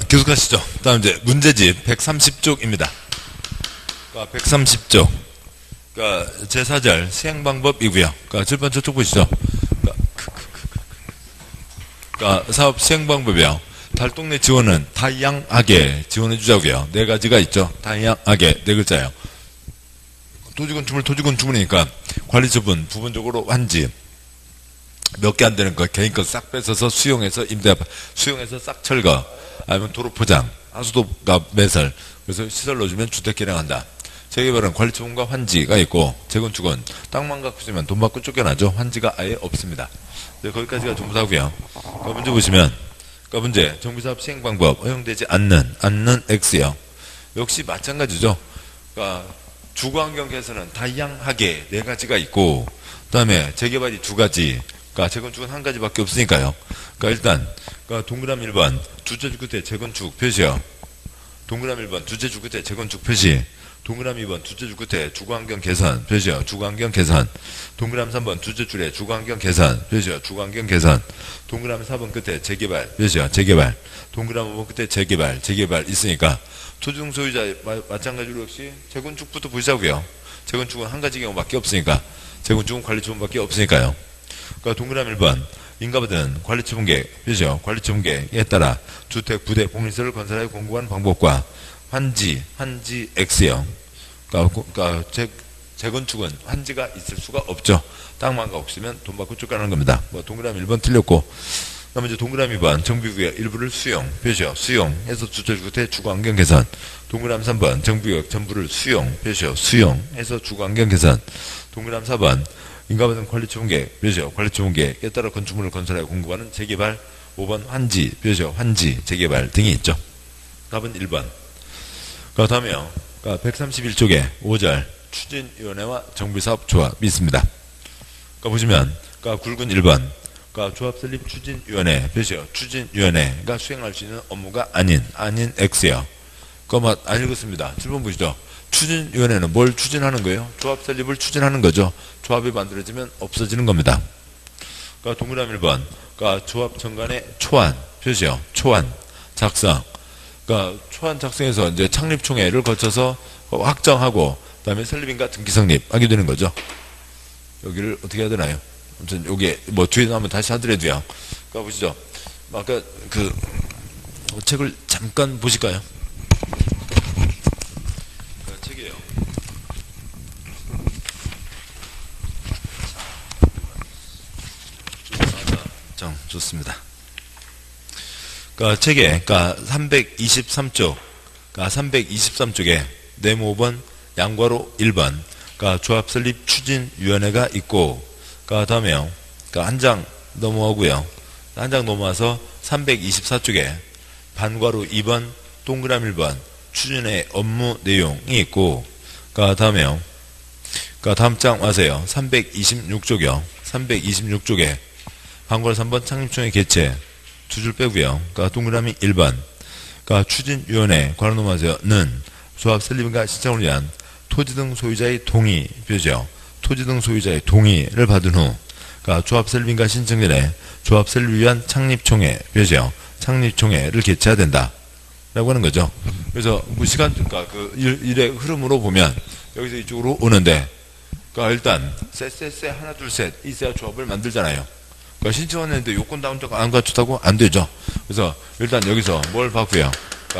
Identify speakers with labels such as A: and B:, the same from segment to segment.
A: 계속하시죠. 다음 이제 문제집 130쪽입니다. 130쪽. 제4절 시행방법이고요. 7번 저쪽 보시죠. 사업 시행방법이요. 달동 내 지원은 다양하게 지원해주자고요. 네 가지가 있죠. 다양하게 네 글자예요. 토지건축물 토지건축물이니까 관리처분 부분적으로 환지 몇 개 안 되는 거 개인 거 싹 뺏어서 수용해서 수용해서 싹 철거 아니면 도로 포장 하수도가 매설 그래서 시설 넣어주면 주택 개량한다. 재개발은 관리처분과 환지가 있고 재건축은 땅만 갖고 있으면 돈 받고 쫓겨나죠. 환지가 아예 없습니다. 네, 거기까지가 전부 다고요. 문제 보시면 문제 정비사업 시행방법 허용되지 않는 X요. 역시 마찬가지죠. 주거환경 개선은 다양하게 네 가지가 있고 그 다음에 재개발이 두 가지 재건축은 한 가지밖에 없으니까요. 일단 동그라미 1번 주제주 끝에 재건축 표시요. 동그라미 1번 주제주 끝에 재건축 표시. 동그라미 2번 주제주 끝에 주거환경 개선 표시요. 주거환경 개선. 동그라미 3번 주제줄에 주거환경 개선 표시요. 주거환경 개선. 동그라미 4번 끝에 재개발 표시요. 재개발. 동그라미 5번 끝에 재개발 있으니까 토지등 소유자 마찬가지로 역시 재건축부터 보시자고요. 재건축은 한 가지 경우밖에 없으니까 재건축은 관리처분밖에 없으니까요. 동그라미 1번 인가받은 관리처분계획 표시요. 관리처분계획에 따라 주택 부대 공인서를 건설하여 공고한 방법과 환지 X요. 재건축은 환지가 있을 수가 없죠. 땅만 갖고 있으면 돈 받고 쫓겨나는 겁니다. 동그라미 1번 틀렸고 그다음에 이제 동그라미 2번 정비구역 일부를 수용 표시요. 수용해서 주택 주거환경 개선. 동그라미 3번 정비구역 전부를 수용 표시요. 수용해서 주거환경 개선. 동그라미 4번 인가받은 관리처분계획 표시요. 관리처분계획에 따라 건축물을 건설하여 공고하는 재개발. 5번 환지 표시요. 환지 재개발 등이 있죠. 답은 1번. 다음에요. 131쪽에 5절 추진위원회와 정비사업조합이 있습니다. 보시면 굵은 1번 조합 설립 추진위원회 표시요. 추진위원회가 수행할 수 있는 업무가 아닌 X요. 안 읽었습니다. 7번 보시죠. 추진위원회는 뭘 추진하는 거예요? 조합 설립을 추진하는 거죠. 조합이 만들어지면 없어지는 겁니다. 동그라미 1번 조합 정관의 초안 표시요. 초안 작성. 초안 작성해서 이제 창립총회를 거쳐서 확정하고 그다음에 설립인가 등기 성립하게 되는 거죠. 여기를 어떻게 해야 되나요? 아무튼 요게 뒤에서 한번 다시 하더라도요. 보시죠. 아까 책을 잠깐 보실까요? 책이에요. 좋습니다. 책에 323쪽 323쪽에 네모 5번 양괄호 1번 조합 설립 추진위원회가 있고 다음에요. 한 장 넘어오고요. 한 장 넘어와서 324쪽에 반괄호 2번 동그라미 1번 추진의 업무 내용이 있고 다음에요. 다음 장 와서요. 326쪽이요. 326쪽에 반괄호 3번 창립총회 개최 두 줄 빼고요. 동그라미 1번 추진위원회 괄호 넘어가서는 조합 설립인가 신청을 위한 토지등 소유자의 동의 표시요. 토지등 소유자의 동의를 받은 후 조합 설립인가 신청 전에 조합 설립을 위한 창립총회 표시요. 창립총회를 개최해야 된다 라고 하는 거죠. 그래서 시간 일의 흐름으로 보면 여기서 이쪽으로 오는데 일단 쎄 하나 둘 셋 있어야 조합을 만들잖아요. 신청했는데 요건 다운자가 안 갖췄다고 안 되죠. 그래서 일단 여기서 뭘 받고요.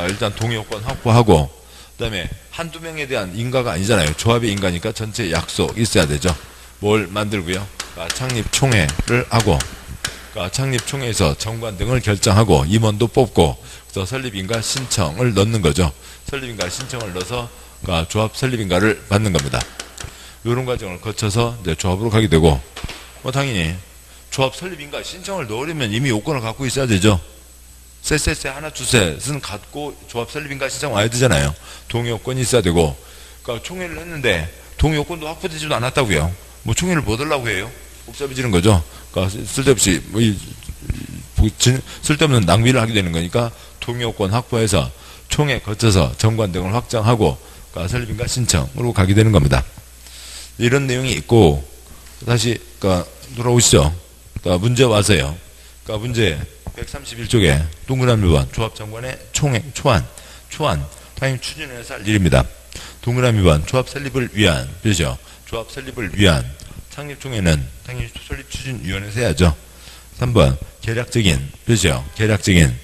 A: 일단 동의 요건 확보하고 그다음에 한두 명에 대한 인가가 아니잖아요. 조합의 인가니까 전체 약속 있어야 되죠. 뭘 만들고요. 창립총회를 하고 창립총회에서 정관 등을 결정하고 임원도 뽑고 그래서 설립인가 신청을 넣는 거죠. 설립인가 신청을 넣어서 조합 설립인가를 받는 겁니다. 이런 과정을 거쳐서 이제 조합으로 가게 되고 당연히 조합 설립인가 신청을 넣으려면 이미 요건을 갖고 있어야 되죠. 쎄 하나 둘 셋은 갖고 조합 설립인가 신청 와야 되잖아요. 동의 요건이 있어야 되고 총회를 했는데 동의 요건도 확보되지도 않았다고요. 총회를 못 하려고 해요. 복잡해지는 거죠. 쓸데없이 쓸데없는 낭비를 하게 되는 거니까 동의 요건 확보해서 총회 거쳐서 정관 등을 확정하고 설립인가 신청으로 가게 되는 겁니다. 이런 내용이 있고 다시 돌아오시죠. 문제 와서요. 문제 131쪽에 동그라미 1번 조합장관의 초안 당연히 추진해서 할 일입니다. 동그라미 1번 조합 설립을 위한 그죠? 조합 설립을 위한 창립총회는 당연히 설립추진위원회에서 해야죠. 3번 계략적인 그죠? 계략적인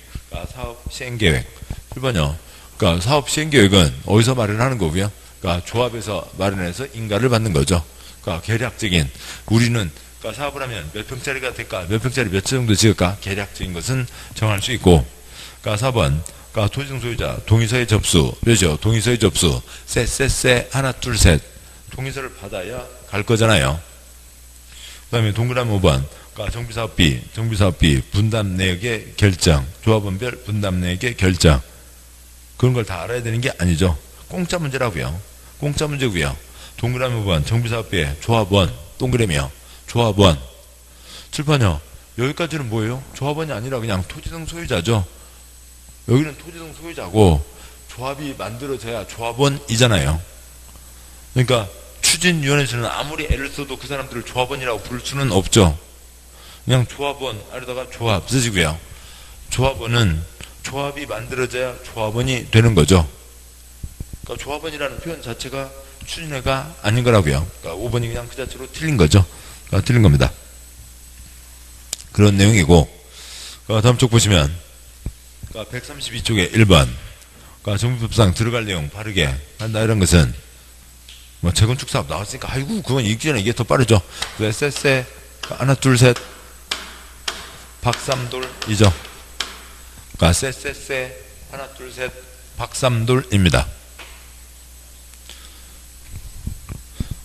A: 사업 시행계획 1번요. 그러니까 사업 시행계획은 어디서 마련하는 거고요? 그러니까 조합에서 마련해서 인가를 받는 거죠. 그러니까 계략적인 우리는 그러니까 사업을 하면 몇 평짜리가 될까? 몇 평짜리 몇 정도 지을까? 계략적인 것은 정할 수 있고. 그러니까 4번 그러니까 토지등 소유자 동의서의 접수 그죠? 동의서의 접수 쎄 하나 둘 셋 동의서를 받아야 갈 거잖아요. 그 다음에 동그라미 5번 그러니까 정비사업비 분담 내역의 결정 조합원별 분담 내역의 결정 그런 걸 다 알아야 되는 게 아니죠. 공짜 문제라고요. 공짜 문제고요. 동그라미 5번 정비사업비의 조합원 동그라미요. 조합원 7번요. 여기까지는 뭐예요? 조합원이 아니라 그냥 토지등 소유자죠. 여기는 토지등 소유자고 조합이 만들어져야 조합원이잖아요. 그러니까 추진위원회에서는 아무리 애를 써도 그 사람들을 조합원이라고 부를 수는 없죠. 그냥 조합원 아래다가 조합 쓰시고요. 조합원은 조합이 만들어져야 조합원이 되는 거죠. 그러니까 조합원이라는 표현 자체가 추진회가 아닌 거라고요. 그러니까 5번이 그냥 그 자체로 틀린 거죠. 그러니까 틀린 겁니다. 그런 내용이고 그러니까 다음 쪽 보시면 그러니까 132쪽에 1번 그러니까 정비법상 들어갈 내용 바르게 한다 이런 것은 뭐 재건축 사업 나왔으니까 아이고 그건 읽기 전에 이게 더 빠르죠. 쎄 하나 둘 셋 박삼돌이죠. 그러니까 쎄 하나 둘 셋 박삼돌입니다.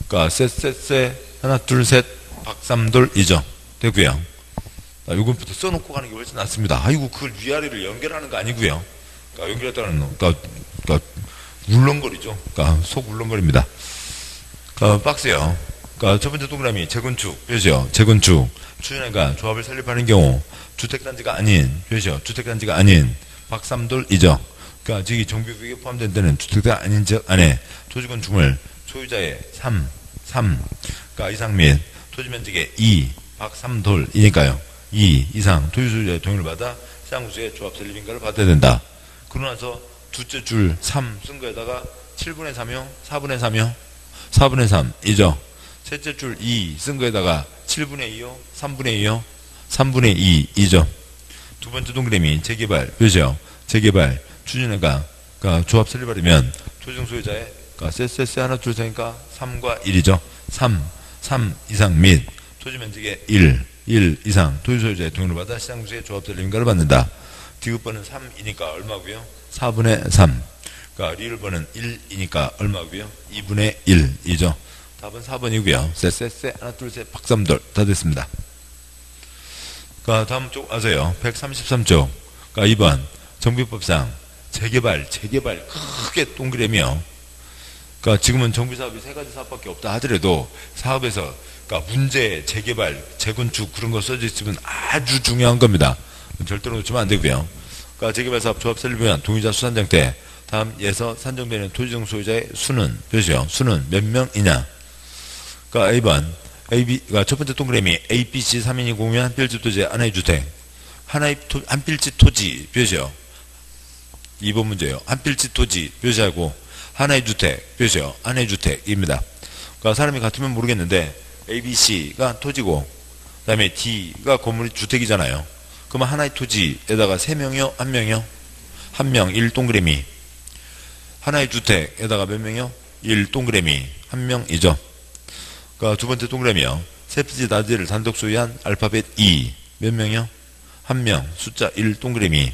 A: 그러니까 쎄 하나 둘 셋 박삼돌이죠. 되고요. 요금부터 써놓고 가는 게 훨씬 낫습니다. 아이고 그걸 위아래를 연결하는 거 아니고요. 그러니까 연결했다는 그러니까 울렁거리죠. 그러니까 속 울렁거립니다. 그러니까 박스요. 그러니까 첫 번째 동그라미 재건축 그죠? 재건축 추진회가 조합을 설립하는 경우 주택단지가 아닌 그죠? 주택단지가 아닌 박삼돌이죠. 그러니까 저기 정비구역에 포함된 데는 주택단지가 아닌 즉 안에 토지건축물 소유자의 3 그러니까 이상 및 토지면적의 2 박삼돌이니까요. 2 이상 토지 소유자의 동의를 받아 시장구조의 조합 설립 인가를 받아야 된다. 그러고 나서 둘째 줄 3 쓴 거에다가 7분의 3이요? 4분의 3이요? 4분의 3이죠. 셋째 줄 2 쓴 거에다가 7분의 2요? 3분의 2요? 3분의 2이죠. 두 번째 동그라미 재개발 그죠? 재개발 추진회가 그러니까 조합 설립하려면 토지등 소유자의 그러니까 쎄 하나 둘 셋이니까 3과 1이죠. 3 이상 및 토지면적의 1 이상 토지 소유자의 동의를 받아 시장구조의 조합 설립 인가를 받는다. 디귿번은 3이니까 얼마고요? 4분의 3. 그러니까 리을번은 1이니까 얼마고요? 2분의 1이죠. 답은 4번이고요. 쎄 하나 둘 셋 박삼돌 다 됐습니다. 그러니까 다음 쪽 아세요? 133쪽. 그러니까 2번 정비법상 재개발 크게 동그라미요. 그러니까 지금은 정비사업이 3가지 사업밖에 없다 하더라도 사업에서 그러니까 문제, 재개발, 재건축 그런 거 써져 있으면 아주 중요한 겁니다. 절대로 놓치면 안 되고요. 그러니까 재개발 사업 조합 설립을 위한 동의자 수산정태 다음 예서 산정되는 토지등 소유자의 수는 몇이요? 수는 몇 명이냐? 그러니까 A번 그러니까 첫 번째 동그라미 A, B, C 3인이 공유한 한 필지 토지의 하나의 주택 한 필지 토지 몇이요? 2번 문제예요. 한 필지 토지 몇이하고 하나의 주택 몇이요? 하나의 주택입니다. 그러니까 사람이 같으면 모르겠는데 A, B, C가 토지고 그 다음에 D가 건물이 주택이잖아요. 그러면 하나의 토지에다가 3명이요? 1명이요? 1명 1동그라미 하나의 주택에다가 몇 명이요? 1동그라미 1명이죠. 그러니까 두 번째 동그라미요. 세 필지 나디를 단독 소유한 알파벳 E 몇 명이요? 1명 숫자 1동그라미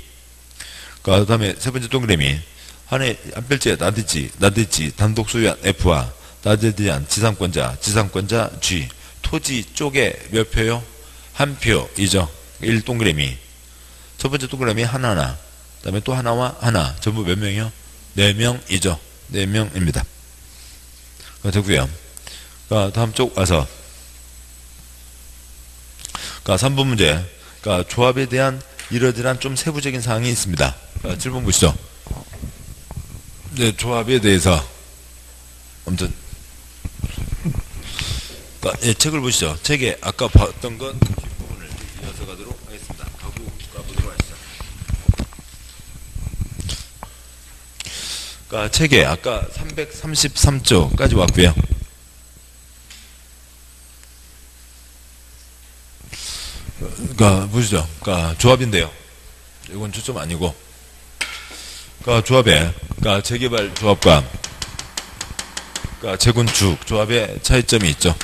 A: 그 다음에 세 번째 동그라미 하나의 한 필지에 나디지 단독 소유한 F와 나디에 대한 지상권자 G 토지 쪽에 몇 표요? 한 표이죠. 1동그라미 첫 번째 동그라미 하나 그 다음에 또 하나와 하나 전부 몇 명이요? 4명이죠. 4명입니다. 되고요. 다음 쪽 와서 3번 문제 조합에 대한 이러저러한 좀 세부적인 사항이 있습니다. 7번 보시죠. 네, 조합에 대해서 아무튼 예, 책을 보시죠. 책에 아까 봤던 것 뒷부분을 이어서 가도록 하겠습니다. 가보도록 그러니까 책에 아까 333쪽까지 왔고요. 그러니까 보시죠. 그러니까 조합인데요. 이건 초점 아니고. 그러니까 조합에 그러니까 재개발 조합과 그러니까 재건축 조합의 차이점이 있죠.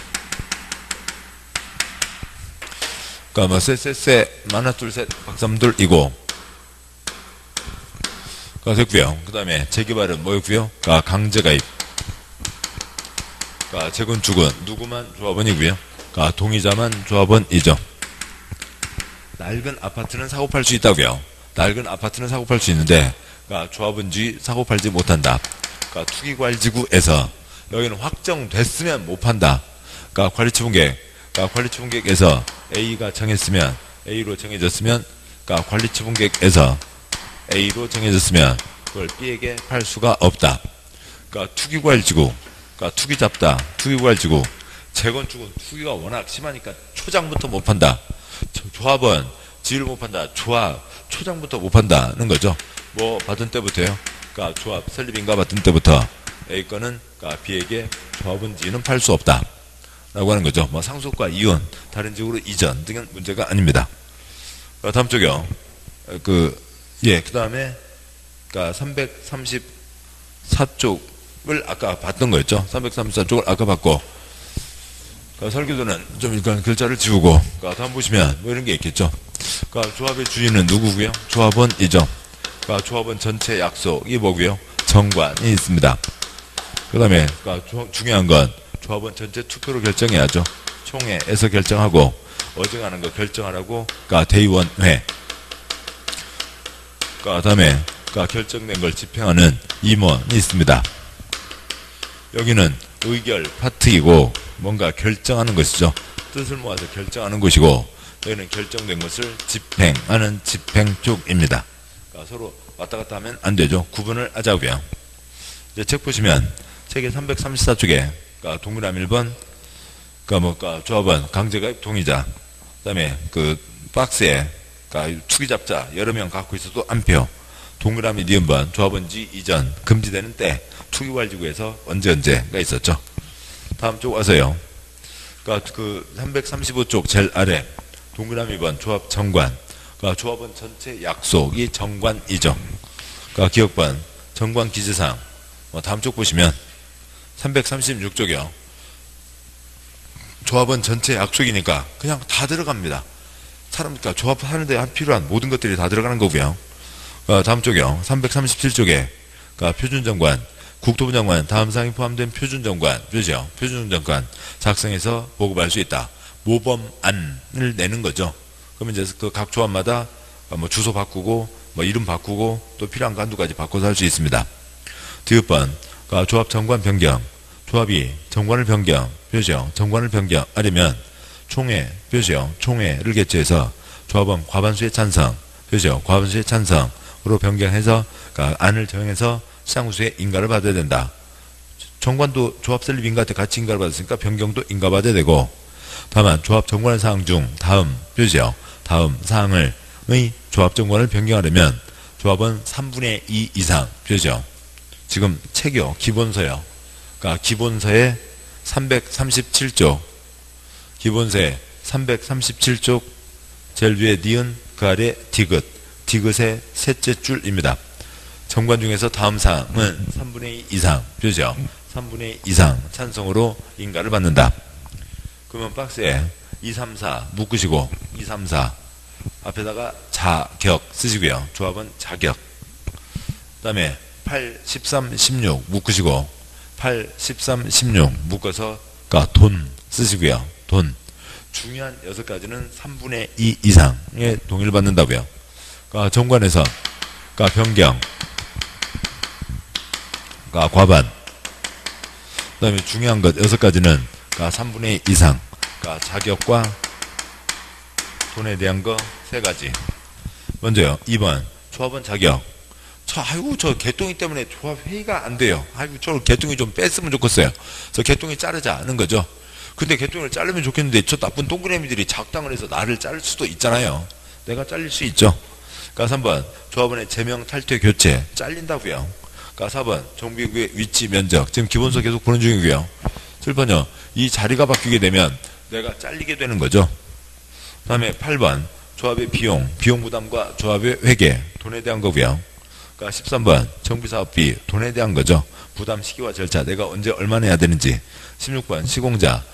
A: 그러니까 뭐 쎄쎄쎄 만화 둘셋 박삼둘이고. 그러니까 됐고요. 그 다음에 재개발은 뭐였고요? 그러니까 강제가입. 그러니까 재건축은 누구만 조합원이고요. 그러니까 동의자만 조합원이죠. 낡은 아파트는 사고 팔 수 있다고요. 낡은 아파트는 사고 팔 수 있는데, 그러니까 조합원주의 사고 팔지 못한다. 그러니까 투기과열지구에서 여기는 확정됐으면 못 판다. 그러니까 그러니까 관리처분계획에서 A가 정했으면 A로 정해졌으면, 그러니까 관리처분계획에서 A로 정해졌으면 그걸 B에게 팔 수가 없다. 그러니까 투기과열지구, 그러니까 투기 잡다, 투기과열지구. 재건축은 투기가 워낙 심하니까 초장부터 못 판다. 조합은 지를 못 판다. 조합 초장부터 못 판다는 거죠. 뭐 받은 때부터요. 그러니까 조합 설립인가 받은 때부터 A 거는 그러니까 B에게 조합은 지는 팔 수 없다. 라고 하는 거죠. 뭐 상속과 이혼, 다른 지역으로 이전 등은 문제가 아닙니다. 다음 쪽이요. 그 다음에 그러니까 334쪽을 아까 봤던 거였죠. 334쪽을 아까 봤고. 그러니까 설계도는 좀 일단 글자를 지우고, 그러니까 다음 보시면 뭐 이런 게 있겠죠. 그러니까 조합의 주인은 누구고요? 조합원이죠. 그러니까 조합원 전체 약속이 뭐고요? 정관이 있습니다. 그 다음에 그러니까 중요한 건 조합원 전체 투표로 결정해야죠. 총회에서 결정하고 어정하는 거 결정하라고 그러니까 대의원회. 그러니까 다음에 그러니까 결정된 걸 집행하는 임원이 있습니다. 여기는 의결 파트이고 뭔가 결정하는 것이죠. 뜻을 모아서 결정하는 것이고, 여기는 결정된 것을 집행하는 집행 쪽입니다. 그러니까 서로 왔다 갔다 하면 안 되죠. 구분을 하자고요. 이제 책 보시면 책의 334쪽에 그러니까 동그라미 1번, 그러니까 조합원 강제가입 동의자. 그다음에 그 박스에 그러니까 투기잡자 여러 명 갖고 있어도 안 표. 동그라미 니은번 조합원지 이전 금지되는 때 투기과열지구에서 언제가 있었죠. 다음 쪽 와서요. 그러니까 그 335쪽 제일 아래 동그라미 번 조합 정관. 그러니까 조합원 전체 약속이 정관이죠. 그러니까 기억번 정관 기재사항. 다음 쪽 보시면 336쪽이요. 조합원 전체 약속이니까 그냥 다 들어갑니다. 그러니까 조합하는데 필요한 모든 것들이 다 들어가는 거고요. 다음 쪽이요. 337쪽에 그러니까 표준정관, 국토부 장관 다음 사항이 포함된 표준정관, 표준정관 작성해서 보급할 수 있다. 모범안을 내는 거죠. 그러면 이제 그 각 조합마다 뭐 주소 바꾸고 뭐 이름 바꾸고 또 필요한 간두까지 바꿔서 할 수 있습니다. 디귿번 그러니까 조합 정관 변경, 조합이 정관을 변경, 정관을 변경하려면 총회, 총회를 개최해서 조합원 과반수의 찬성, 과반수의 찬성으로 변경해서 그러니까 안을 정해서 시장구수의 인가를 받아야 된다. 정관도 조합 설립 인가한테 같이 인가를 받았으니까 변경도 인가받아야 되고, 다만 조합 정관의 사항 중 다음 사항을 조합 정관을 변경하려면 조합원 3분의 2 이상 지금 책이요. 기본서요. 그러니까 기본서의 337쪽 기본서의 337쪽 제일 위에 니은 그 아래 디귿의 셋째 줄입니다. 정관 중에서 다음 사항은 3분의 2 이상 3분의 2 이상 찬성으로 인가를 받는다. 그러면 박스에 2, 3, 4 묶으시고 2, 3, 4 앞에다가 자격 쓰시고요. 조합은 자격. 그 다음에 8, 13, 16 묶으시고 8, 13, 16 묶어서 그러니까 돈 쓰시고요. 돈. 중요한 6가지는 3분의 2 이상의 동의를 받는다고요. 그러니까 정관에서 그러니까 변경, 그러니까 과반. 그 다음에 중요한 것 6가지는 그러니까 3분의 2 이상. 그러니까 자격과 돈에 대한 거 3가지. 먼저요. 2번 조합원 자격. 저 개똥이 때문에 조합 회의가 안 돼요. 저 개똥이 좀 뺐으면 좋겠어요. 저 개똥이 자르자는 거죠. 근데 개똥을 자르면 좋겠는데 저 나쁜 동그라미들이 작당을 해서 나를 자를 수도 있잖아요. 내가 잘릴 수 있죠. 그러니까 3번 조합원의 제명 탈퇴 교체 잘린다고요. 그러니까 그러니까 4번 정비구의 위치 면적. 지금 기본서 계속 보는 중이고요. 7번요. 이 자리가 바뀌게 되면 내가 잘리게 되는 거죠. 다음에 8번 조합의 비용 부담과 조합의 회계 돈에 대한 거고요. 그러니까 13번 정비사업비 돈에 대한 거죠. 부담 시기와 절차 내가 언제 얼마나 해야 되는지. 16번 시공자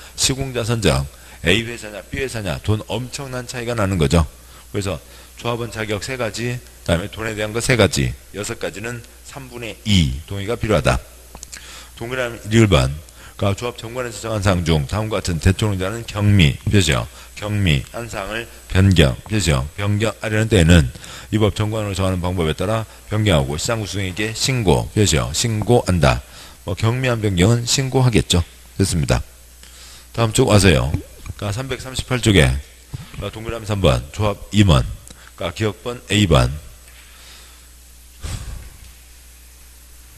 A: 선정 A 회사냐 B 회사냐 돈 엄청난 차이가 나는 거죠. 그래서 조합원 자격 3가지, 다음에 돈에 대한 거 3가지, 6가지는 3분의 2 동의가 필요하다. 동그라미 1번 그러니까 조합 정관에서 정한 사항 중 다음과 같은 대통령자는 경미, 표시요. 경미, 한 사항을 변경, 표시요. 변경하려는 때에는 이 법 정관으로 정하는 방법에 따라 변경하고 시장구수에게 신고, 표시요. 신고한다. 경미한 변경은 신고하겠죠. 됐습니다. 다음 쪽 와서요. 그러니까 338쪽에 동그라미 3번 조합 임원, 그러니까 기억번 A번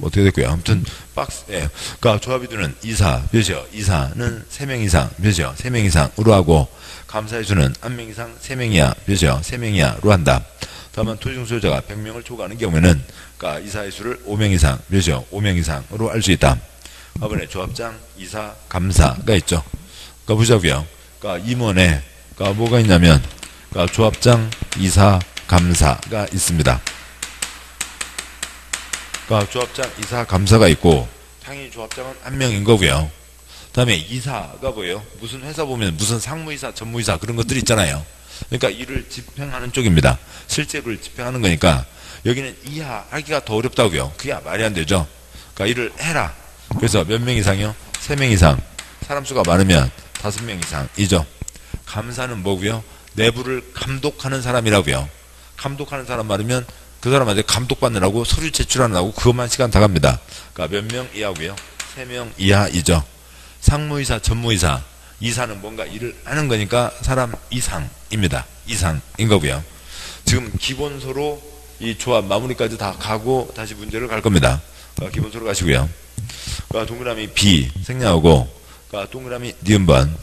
A: 어떻게 됐고요. 아무튼 박스에 그러니까 조합이 두는 이사, 표시요. 이사는 3명 이상, 표시요. 3명 이상으로 하고 감사의 수는 1명 이상 3명 이하, 표시요. 3명 이하로 한다. 다만 토지중 소유자가 100명을 초과하는 경우에는 그러니까 이사의 수를 5명 이상, 표시요. 5명 이상으로 할 수 있다. 이번에 조합장, 이사, 감사가 있죠. 그러니까 보자고요. 그러니까 임원에 그러니까 뭐가 있냐면 그러니까 조합장, 이사, 감사가 있습니다. 그러니까 조합장, 이사, 감사가 있고 당연히 조합장은 1명인 거고요. 다음에 이사가 뭐예요? 무슨 회사 보면 무슨 상무이사, 전무이사 그런 것들이 있잖아요. 그러니까 일을 집행하는 쪽입니다. 실제로 집행하는 거니까 여기는 이하하기가 더 어렵다고요. 그게 말이 안 되죠. 그러니까 일을 해라. 그래서 몇 명 이상이요? 3명 이상. 사람 수가 많으면 5명 이상이죠. 감사는 뭐고요? 내부를 감독하는 사람이라고요. 감독하는 사람 많으면 그 사람한테 감독받느라고 서류 제출하느라고 그것만 시간 다 갑니다. 그러니까 몇 명 이하고요? 3명 이하이죠. 상무이사, 전무이사, 이사는 뭔가 일을 하는 거니까 사람 이상입니다. 이상인 거고요. 지금 기본서로 이 조합 마무리까지 다 가고 다시 문제를 갈 겁니다. 그러니까 기본서로 가시고요. 그러니까 동그라미 B 생략하고 그러니까 동그라미 니은번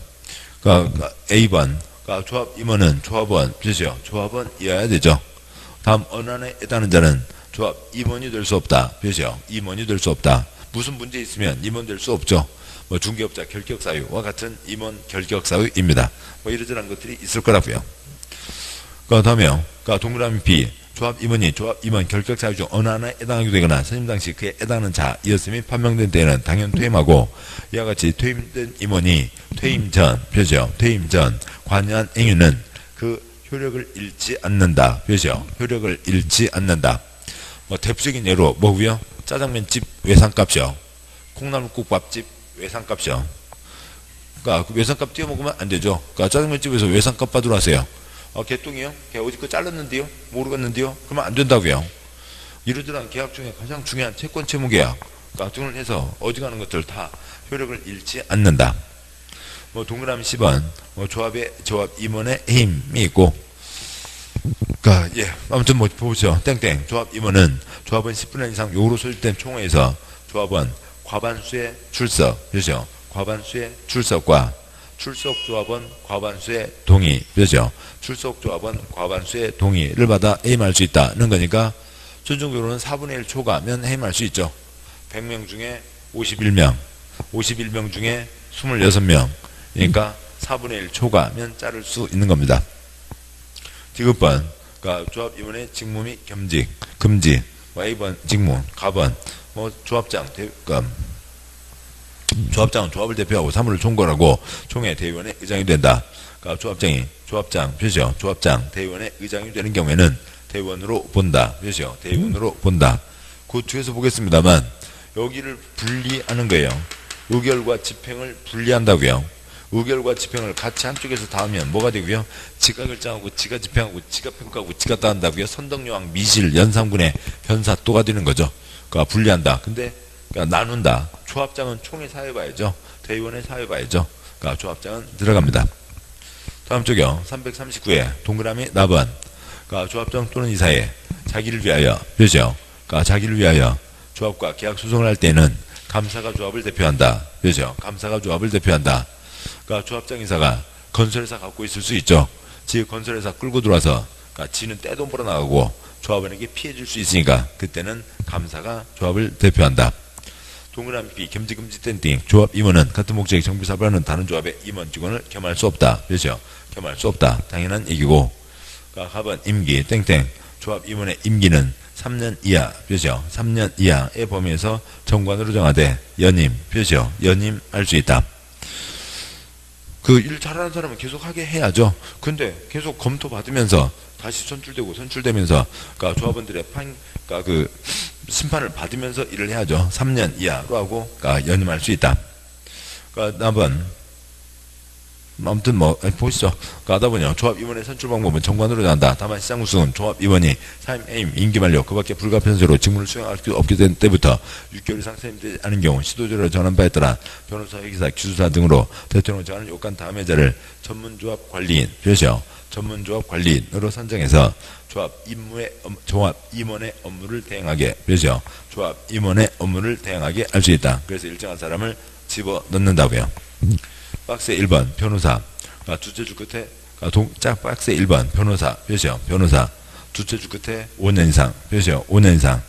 A: 그러니까 A번 그러니까 조합 임원은 조합원 표시요. 조합원 이어야 되죠. 다음 언안에 해당하는 자는 조합 임원이 될 수 없다. 표시요. 임원이 될 수 없다. 무슨 문제 있으면 임원 될 수 없죠. 뭐 중개업자 결격사유와 같은 임원 결격사유입니다. 뭐 이러저러한 것들이 있을 거라고요. 그 다음에요. 그러니까 동그라미 B 조합 임원이 조합 임원 결격사유 중 어느 하나에 해당하게 되거나 선임 당시 그에 해당하는 자이었음이 판명된 때에는 당연 퇴임하고 이와 같이 퇴임된 임원이 퇴임 전 표시요. 퇴임 전 관여한 행위는 그 효력을 잃지 않는다. 표시요. 효력을 잃지 않는다. 뭐 대표적인 예로 뭐고요? 짜장면집 외상값이요. 콩나물국밥집 외상값이요. 그러니까 그 외상값 띄워 먹으면 안 되죠. 그러니까 짜장면집에서 외상값 받으러 하세요. 개똥이요? 걔 어저께 잘랐는데요? 모르겠는데요? 그러면 안 된다고요. 이러저러한 계약 중에 가장 중요한 채권 채무 계약 등을 해서 어지간한 것들 다 효력을 잃지 않는다. 뭐 동그라미 10번 뭐 조합 임원의 힘이 있고 그러니까 예 아무튼 뭐 보죠. 땡땡 조합 임원은 조합원 10분의 1 이상 요구로 소집된 총회에서 조합원 과반수의 출석 그렇죠. 과반수의 출석과 출석 조합원 과반수의 동의 그렇죠. 출석 조합원 과반수의 동의를 받아 해임할 수 있다는 거니까 존중적으로는 4분의 1 초과면 해임할 수 있죠. 100명 중에 51명 51명 중에 26명 그러니까 4분의 1 초과면 자를 수 있는 겁니다. 디귿번 그러니까 조합 임원의 직무 및 겸직 금지 뭐 A번 직무 가번 뭐 조합장 그러니까 조합장은 조합을 대표하고 사무를 총괄하고 총회 대의원의 의장이 된다. 그러니까 조합장 표시요. 조합장 대의원의 의장이 되는 경우에는 대의원으로 본다. 표시요. 대의원으로 본다. 그 뒤에서 보겠습니다만 여기를 분리하는 거예요. 의결과 집행을 분리한다고요. 의결과 집행을 같이 한쪽에서 다 하면 뭐가 되고요? 지가 결정하고 지가 집행하고 지가 평가하고 지가 따한다고요. 선덕여왕 미실 연산군의 변사또가 되는 거죠. 그러니까 분리한다. 근데 그러니까 나눈다. 조합장은 총회 사회 봐야죠. 대의원의 사회 봐야죠. 그러니까 조합장은 들어갑니다. 다음 쪽이요. 339회 동그라미 나번 그러니까 조합장 또는 이사회 자기를 위하여 표시요. 그러니까 자기를 위하여 조합과 계약 소송을 할 때는 감사가 조합을 대표한다. 표시요. 감사가 조합을 대표한다. 그러니까 조합장 이사가 건설회사 갖고 있을 수 있죠. 지 건설회사 끌고 들어와서 그러니까 지는 떼돈 벌어 나가고 조합원에게 피해 줄 수 있으니까 그때는 감사가 조합을 대표한다. 동그라미 B 겸직금지 땡땡 조합 임원은 같은 목적의 정비사업을 하는 다른 조합의 임원 직원을 겸할 수 없다. 그렇죠? 겸할 수 없다. 당연한 얘기고. 갑은 임기 땡땡 조합 임원의 임기는 3년 이하 그렇죠? 3년 이하의 범위에서 정관으로 정하되 연임 그렇죠? 연임 할 수 있다. 그 일 잘하는 사람은 계속 하게 해야죠. 근데 계속 검토 받으면서 다시 선출되면서 그러니까 조합원들의 그러니까 그 심판을 받으면서 일을 해야죠. 3년 이하로 하고 그러니까 연임할 수 있다. 그러니까 답은 아무튼 뭐 보시죠. 하다 보니 조합 임원의 선출 방법은 정관으로 정한다. 다만 시장 우승은 조합 임원이 사임 해임 임기 만료 그밖에 불가피선제로 직무를 수행할 수 없게 된 때부터 6개월 이상 선임되지 않은 경우 시도조례로 전한 바에 따라 변호사, 회계사, 기술사 등으로 대통령 정하는 요건 다음 해자를 전문조합 관리인 그렇죠? 전문조합 관리인으로 선정해서 조합 임원의 업무를 대행하게 그렇죠? 조합 임원의 업무를 대행하게 할 수 있다. 그래서 일정한 사람을 집어넣는다고요. 박스 1번 변호사 두 줄 끝에 박스 1번 변호사 표시요. 변호사 두 줄 끝에 5년 이상 표시요. 5년 이상.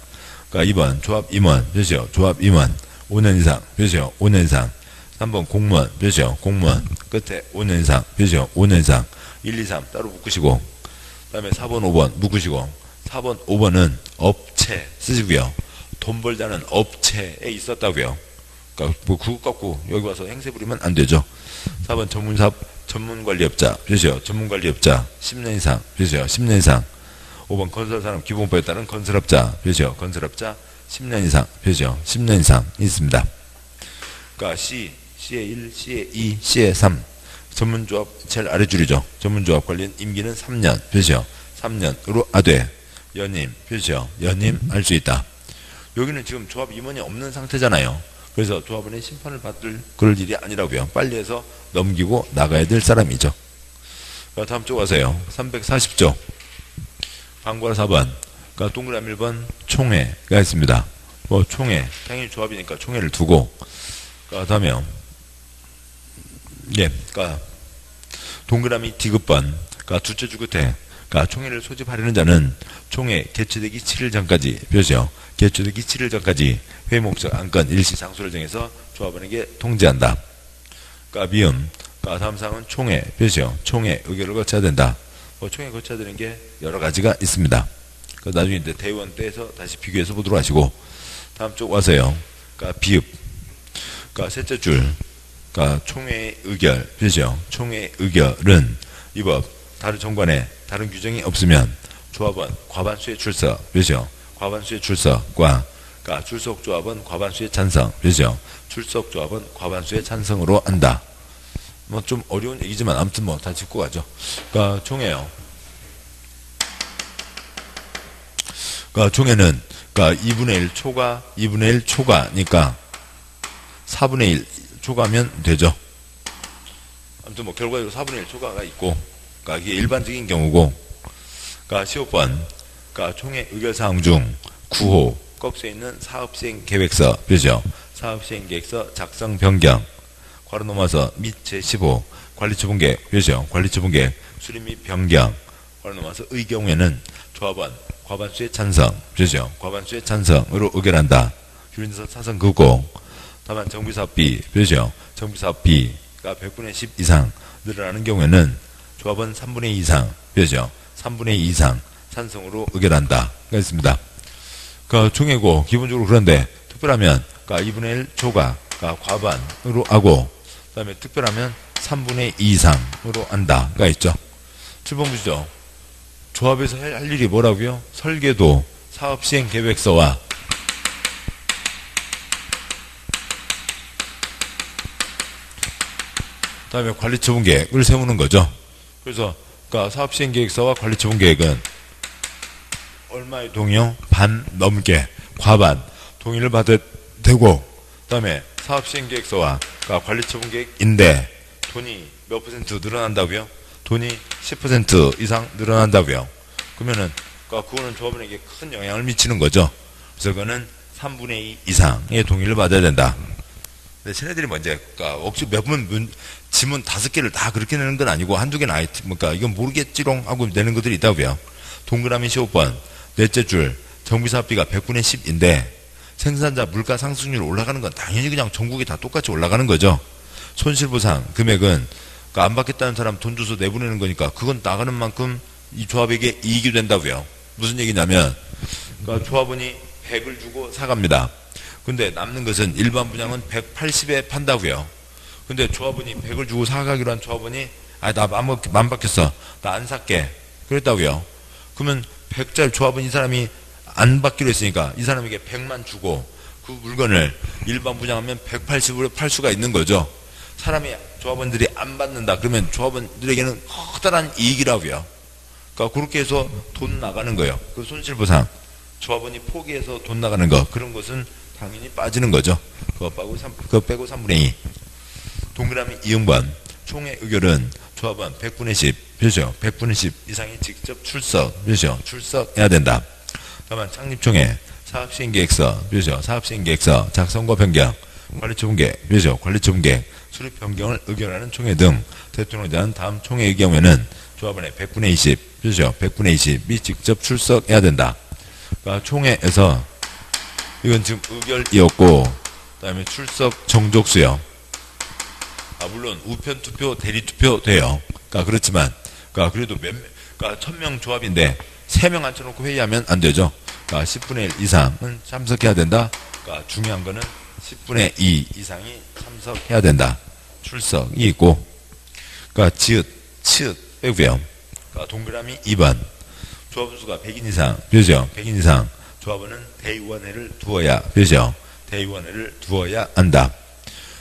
A: 2번 조합 임원 표시요. 조합 임원 5년 이상 표시요. 5년 이상. 3번 공무원 표시요. 공무원 끝에 5년 이상 표시요. 5년 이상. 1, 2, 3 따로 묶으시고 그 다음에 4번 5번 묶으시고 4번 5번은 업체 쓰시고요. 돈 벌자는 업체에 있었다고요. 그러니까 뭐 그거 갖고 여기 와서 행세 부리면 안 되죠. 4번 전문관리업자 그렇죠. 전문관리업자 10년 이상 그렇죠. 10년 이상. 5번 건설산업 기본법에 따른 건설업자 그렇죠. 건설업자 10년 이상 그렇죠. 10년 이상 있습니다. 그러니까 C의 1, C의 2, C의 3 전문조합 제일 아래 줄이죠. 전문조합 관리인 임기는 3년 그렇죠. 3년으로 하되 연임 그렇죠. 연임할 수 있다. 여기는 지금 조합 임원이 없는 상태잖아요. 그래서 조합원의 심판을 받을 그럴 일이 아니라고요. 빨리 해서 넘기고 나가야 될 사람이죠. 다음 쪽 와서요. 340조 방과 4번 그러니까 동그라미 1번 총회가 있습니다. 뭐 총회 당연히 조합이니까 총회를 두고 다음에 그러니까 동그라미 D급번 그러니까 두째 줄 끝에 그러니까 총회를 소집하려는 자는 총회 개최되기 7일 전까지 표시요. 개최되기 7일 전까지 회의 목적 안건 일시 장소를 정해서 조합원에게 통지한다. 그러니까 미음 그러니까 다음 사항은 총회 표시요. 총회 의결을 거쳐야 된다. 뭐 총회 거쳐야 되는 게 여러 가지가 있습니다. 그러니까 나중에 이제 대의원 때에서 다시 비교해서 보도록 하시고 다음 쪽 와서요. 그러니까 비읍 그러니까 셋째 줄 그러니까 총회 의결 표시요. 총회 의결은 이 법 다른 정관에 다른 규정이 없으면 조합원 과반수의 출석 그렇죠. 과반수의 출석과 그러니까 출석 조합원 과반수의 찬성 그렇죠. 출석 조합원 과반수의 찬성으로 한다. 뭐 좀 어려운 얘기지만 아무튼 뭐 다 짚고 가죠. 그러니까 총회요. 그러니까 총회는 그러니까 2분의 1 초과 2분의 1 초과니까 4분의 1 초과면 되죠. 아무튼 뭐 결과적으로 4분의 1 초과가 있고 그러니까 이게 일반적인 경우고 그러니까 15번 그러니까 총회 의결사항 중 9호 꺽쇠 있는 사업시행 계획서 그죠? 사업시행 계획서 작성 변경 괄호 넘어서 및 제15 관리처분 계획 그죠? 관리처분 계획 수립 및 변경 괄호 넘어서 의 경우에는 조합원 과반수의 찬성 그죠? 과반수의 찬성으로 의결한다. 규린서 사성 그고 다만 정비사업비 그죠? 정비사업비가 100분의 10 이상 늘어나는 경우에는 조합원 3분의 2 이상 그죠? 3분의 2 이상 찬성으로 의결한다. 그렇습니다. 그러니까 총회고 기본적으로 그런데 특별하면 그러니까 2분의 1 초과 그러니까 과반으로 하고 그다음에 특별하면 3분의 2 이상으로 한다가 있죠. 7번 보시죠. 조합에서 할 일이 뭐라고요? 설계도, 사업시행 계획서와 그다음에 관리처분 계획을 세우는 거죠. 그래서 그러니까 사업시행 계획서와 관리처분 계획은 얼마의 동의요? 반 넘게 과반 동의를 받아야 되고 그다음에 사업시행 계획서와 그러니까 관리처분 계획인데 돈이 몇 퍼센트 늘어난다고요? 돈이 10% 이상 늘어난다고요. 그러면은 그러니까 그거는 조합원에게 큰 영향을 미치는 거죠. 그래서 그거는 3분의 2 이상의 동의를 받아야 된다. 근데 쟤네들이 먼저 그러니까 혹시 지문 5개를 다 그렇게 내는 건 아니고 한두 개는 그러니까 이건 모르겠지롱 하고 내는 것들이 있다고요. 동그라미 15번 넷째 줄 정비사업비가 100분의 10인데 생산자 물가 상승률 올라가는 건 당연히 그냥 전국이 다 똑같이 올라가는 거죠. 손실보상 금액은 안 받겠다는 사람 돈 줘서 내보내는 거니까 그건 나가는 만큼 이 조합에게 이익이 된다고요. 무슨 얘기냐면 그러니까 조합원이 100을 주고 사갑니다. 근데 남는 것은 일반 분양은 180에 판다고요. 근데 조합원이 100을 주고 사가기로 한 조합원이 나 안 받겠어. 나 안 살게. 그랬다고요. 그러면 100짜리 조합원 이 사람이 안 받기로 했으니까 이 사람에게 100만 주고 그 물건을 일반 분양하면 180으로 팔 수가 있는 거죠. 사람이 조합원들이 안 받는다. 그러면 조합원들에게는 커다란 이익이라고요. 그러니까 그렇게 해서 돈 나가는 거예요. 그 손실보상. 조합원이 포기해서 돈 나가는 거. 그런 것은 당연히 빠지는 거죠. 그거 빼고 3분의 2. 동그라미 2형번. 총의 의결은 조합원 100분의 10. 그렇죠. 100분의 10 이상이 직접 출석. 그렇죠. 출석해야 된다. 다만 창립총회, 사업시행계획서, 그렇죠. 사업시행계획서, 작성과 변경, 관리처분계획, 그렇죠. 관리처분계획, 수립 변경을 의결하는 총회 등 대통령에 대한 다음 총회의 경우에는 조합원의 100분의 20, 그렇죠. 100분의 20이 직접 출석해야 된다. 그러니까 총회에서 이건 지금 의결이었고, 그다음에 출석 정족수요. 물론 우편 투표, 대리 투표 돼요. 그러니까 그렇지만, 그러니까 그래도 그러니까 1000명 조합인데 3명 앉혀놓고 회의하면 안 되죠. 그러니까 10분의 1 이상은 참석해야 된다. 그러니까 중요한 거는 10분의 2 이상이 참석해야 된다. 출석이 있고, 그러니까 지읒, 치읒 빼고요. 그러니까 동그라미 2번. 조합원 수가 100인 이상, 그죠? 100인 이상. 조합원은 대의원회를 두어야, 그죠? 대의원회를 두어야 한다.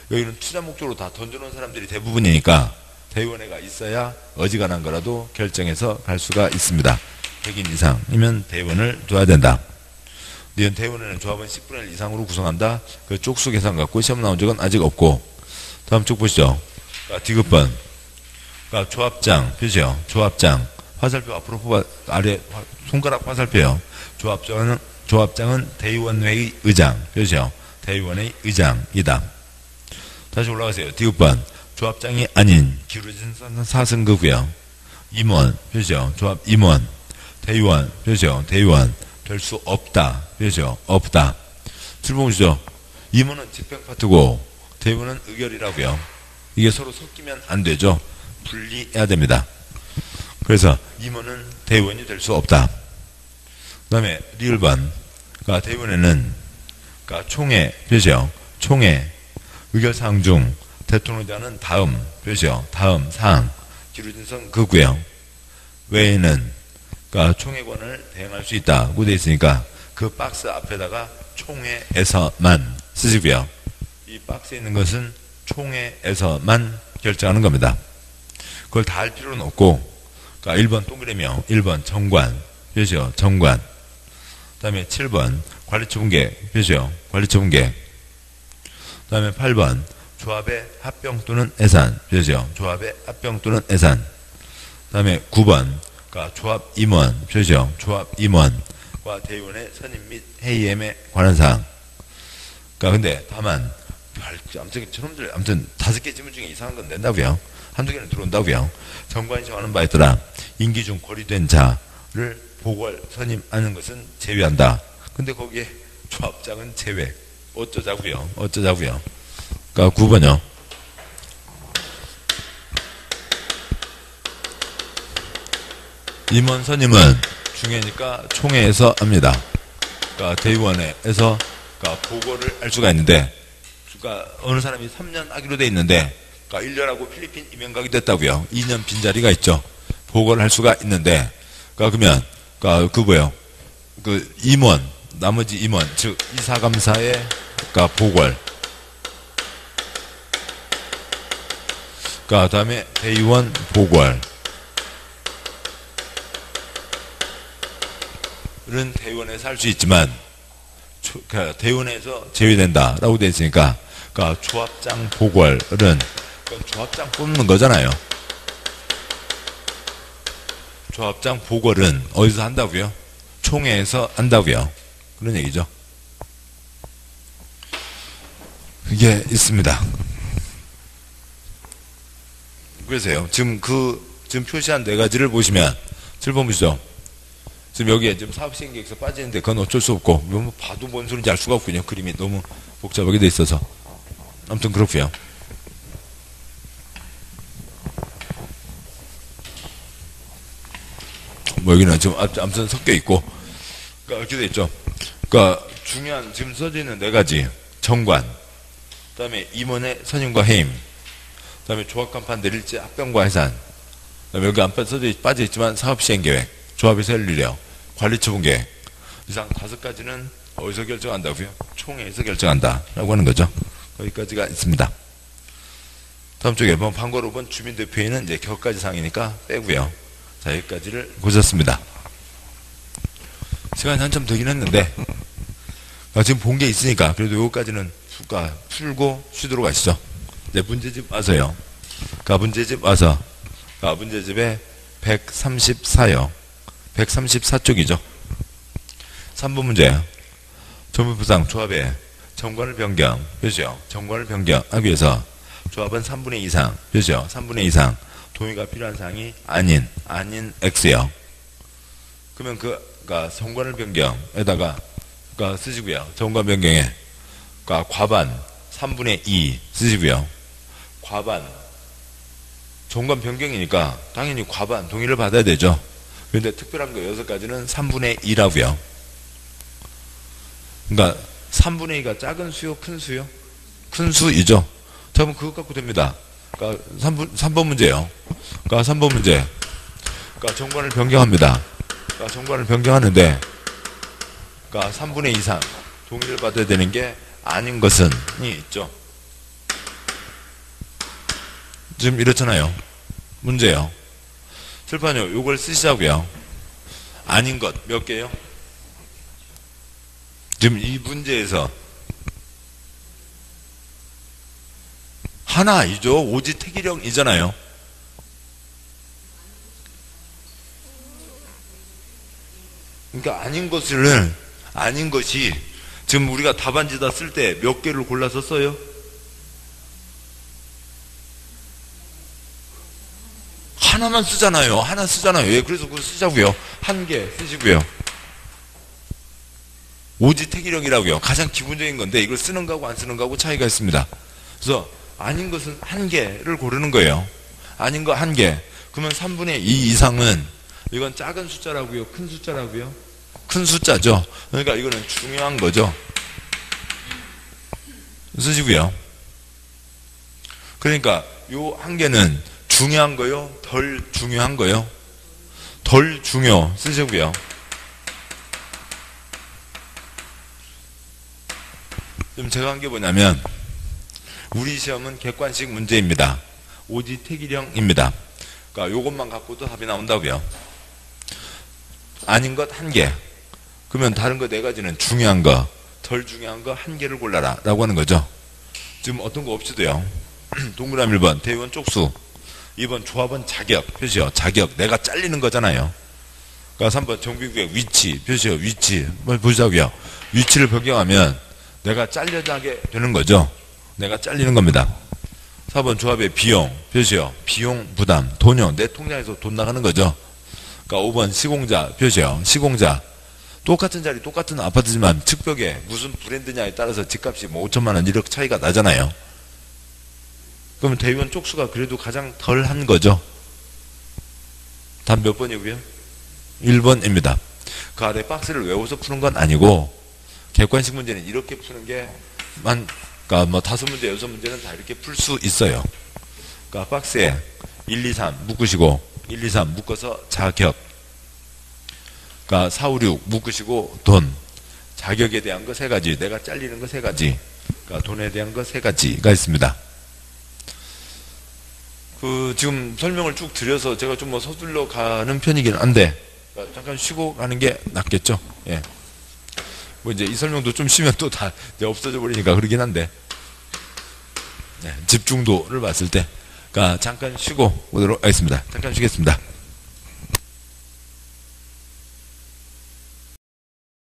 A: 여기는 투자 목적으로 다 던져놓은 사람들이 대부분이니까 대의원회가 있어야 어지간한 거라도 결정해서 갈 수가 있습니다. 100인 이상이면 대의원을 둬야 된다. 이런 대의원회는 조합원 10분의 1 이상으로 구성한다. 그 쪽수 계산 갖고 시험 나온 적은 아직 없고. 다음 쪽 보시죠. 그러니까 디귿번. 그러니까 조합장, 그죠? 조합장. 화살표 앞으로 뽑아, 아래 손가락 화살표요. 조합장은 대의원회의 의장, 그죠? 대의원의 의장이다. 다시 올라가세요. 디귿번. 조합장이 아닌 기울어진 사승급이요. 임원, 그죠? 조합 임원. 대의원, 그죠? 대의원. 될 수 없다, 그죠? 없다. 7번 보시죠. 임원은 집행 파트고 대의원은 의결이라고요. 이게 서로 섞이면 안 되죠. 분리해야 됩니다. 그래서 임원은 대의원이 될 수 없다. 그 다음에 리을번. 그러니까 대의원에는 그러니까 총회, 그죠? 총회 의결사항 중 대통령에 대한 다음, 그죠? 다음 사항 기루진성 그구요. 외에는 그러니까 총회권을 대행할 수 있다고 되어 있으니까 그 박스 앞에다가 총회에서만 쓰시고요. 이 박스에 있는 것은 총회에서만 결정하는 겁니다. 그걸 다 할 필요는 없고, 그러니까 1번 동그라미요. 1번 정관, 그죠? 정관. 그 다음에 7번 관리처분계획, 그죠? 관리처분계획. 그 다음에 8번 조합의 합병 또는 해산, 그죠? 조합의 합병 또는 해산. 그 다음에 9번 그러니까 조합 임원, 그죠? 조합 임원과 대의원의 선임 및 해임에 관한 사항. 그러니까 근데 다만 아무튼 저놈들 아무튼 5개 지문 중에 이상한 건 낸다고요. 한두 개는 들어온다고요. 정관이 정하는 바에 따라 임기 중 거리된 자를 보궐 선임하는 것은 제외한다. 근데 거기에 조합장은 제외. 어쩌자고요. 어쩌자고요. 그러니까 9번요. 임원 선임은 중회니까 총회에서 합니다. 그러니까 대의원회에서 그러니까 보고를 할 수가 있는데, 그러니까 어느 사람이 3년 하기로 돼 있는데, 그러니까 1년하고 필리핀 임명각이 됐다고요. 2년 빈자리가 있죠. 보고를 할 수가 있는데, 그러면 그러니까 그 뭐요? 그 임원, 나머지 임원, 즉 이사감사의 그러니까 보궐. 그러니까 다음에 대의원 보궐. 은 대의원에서 할 수 있지만 그러니까 대의원에서 제외된다라고 되어 있으니까 그러니까 조합장 보궐은 조합장 뽑는 거잖아요. 조합장 보궐은 어디서 한다고요? 총회에서 한다고요. 그런 얘기죠. 그게 있습니다. 그래서요. 지금 표시한 4가지를 보시면 7번 보시죠. 지금 여기에 지금 사업시행계획서 빠지는데 그건 어쩔 수 없고, 뭐 봐도 뭔 소리인지 알 수가 없군요. 그림이 너무 복잡하게 돼 있어서. 아무튼 그렇고요. 뭐 여기는 지금 아무튼 섞여 있고, 그러니까 이렇게 돼 있죠. 그러니까 중요한 지금 써져 있는 네 가지: 정관, 그다음에 임원의 선임과 해임, 그다음에 조합간판 내릴지 합병과 해산, 그다음에 여기 안 빠져 있지만 사업시행계획, 조합에서 할 일이요, 관리처분계획. 이상 5가지는 어디서 결정한다고요? 총회에서 결정한다라고 하는 거죠. 여기까지가 있습니다. 다음 쪽에 방과 5번 주민대표회의는 이제 격까지 사항이니까 빼고요. 자, 여기까지를 보셨습니다. 시간이 한참 되긴 했는데, 지금 본 게 있으니까 그래도 여기까지는 풀고 쉬도록 하시죠. 이제 문제집 와서요. 문제집 와서, 문제집에 134요. 134쪽이죠. 3번 문제. 전부부상 조합의 정관을 변경, 표시요. 정관을 변경하기 위해서 조합은 3분의 2 이상, 표시요. 3분의 2 이상 동의가 필요한 사항이 아닌 X요. 그러면 정관을 변경에다가 쓰시고요. 정관 변경에 과반 3분의 2 쓰시고요. 과반 정관 변경이니까 당연히 과반 동의를 받아야 되죠. 그런데 특별한 거 6가지는 3분의 2라고요. 그러니까 3분의 2가 작은 수요, 큰 수요? 큰 수이죠. 자, 그럼 그것 갖고 됩니다. 3번 문제예요. 3번 문제. 정관을 변경합니다. 정관을 변경하는데 3분의 2 이상 동의를 받아야 되는 게 아닌 것은 이 있죠. 지금 이렇잖아요. 문제요. 칠판요. 요걸 쓰시자고요. 아닌 것 몇 개요? 지금 이 문제에서 하나이죠. 오지 택일형이잖아요. 그러니까 아닌 것이 지금 우리가 답안지다 쓸 때 몇 개를 골라서 써요? 하나만 쓰잖아요. 하나 쓰잖아요. 예, 그래서 그거 쓰자고요. 한 개 쓰시고요. 오지 택일형이라고요. 가장 기본적인 건데 이걸 쓰는 거하고 안 쓰는 거하고 차이가 있습니다. 그래서 아닌 것은 한 개를 고르는 거예요. 아닌 거 한 개. 그러면 3분의 2 이상은 이건 작은 숫자라고요? 큰 숫자라고요? 큰 숫자죠. 그러니까 이거는 중요한 거죠. 쓰시고요. 그러니까 요 한 개는 중요한 거요? 덜 중요한 거요? 덜 중요 쓰시고요. 지금 제가 한 게 뭐냐면 우리 시험은 객관식 문제입니다. 오지 택일형입니다. 그러니까 요것만 갖고도 답이 나온다고요. 아닌 것 한 개. 그러면 다른 거 4가지는 중요한 거, 덜 중요한 거 한 개를 골라라 라고 하는 거죠. 지금 어떤 거 없이도요. 동그라미 1번 대의원 쪽수, 2번 조합원 자격, 표시요. 자격, 내가 잘리는 거잖아요. 그러니까 3번 정비구역 위치, 표시요. 위치, 보시자고요. 위치를 변경하면 내가 잘려나게 되는 거죠. 내가 잘리는 겁니다. 4번 조합의 비용, 표시요. 비용 부담, 돈요. 내 통장에서 돈 나가는 거죠. 그러니까 5번 시공자, 표시요. 시공자. 똑같은 자리, 똑같은 아파트지만 측벽에 무슨 브랜드냐에 따라서 집값이 뭐 5천만 원 이렇게 차이가 나잖아요. 그러면 대의원 쪽수가 그래도 가장 덜한 거죠. 답 몇 번이고요? 1번입니다. 그 아래 박스를 외워서 푸는 건 아니고 객관식 문제는 이렇게 푸는 게 그러니까 뭐 5문제, 6문제는 다 이렇게 풀 수 있어요. 그러니까 박스에 1, 2, 3 묶으시고 1, 2, 3 묶어서 자격. 그러니까 4, 5, 6 묶으시고 돈. 자격에 대한 거 3가지. 내가 잘리는 거 3가지. 그러니까 돈에 대한 거 3가지가 있습니다. 지금 설명을 쭉 드려서 제가 좀 뭐 서둘러 가는 편이긴 한데 잠깐 쉬고 가는 게 낫겠죠. 예. 뭐 이제 이 설명도 좀 쉬면 또 다 없어져 버리니까 그러긴 한데 집중도를 봤을 때 잠깐 쉬고 오도록 하겠습니다. 잠깐 쉬겠습니다.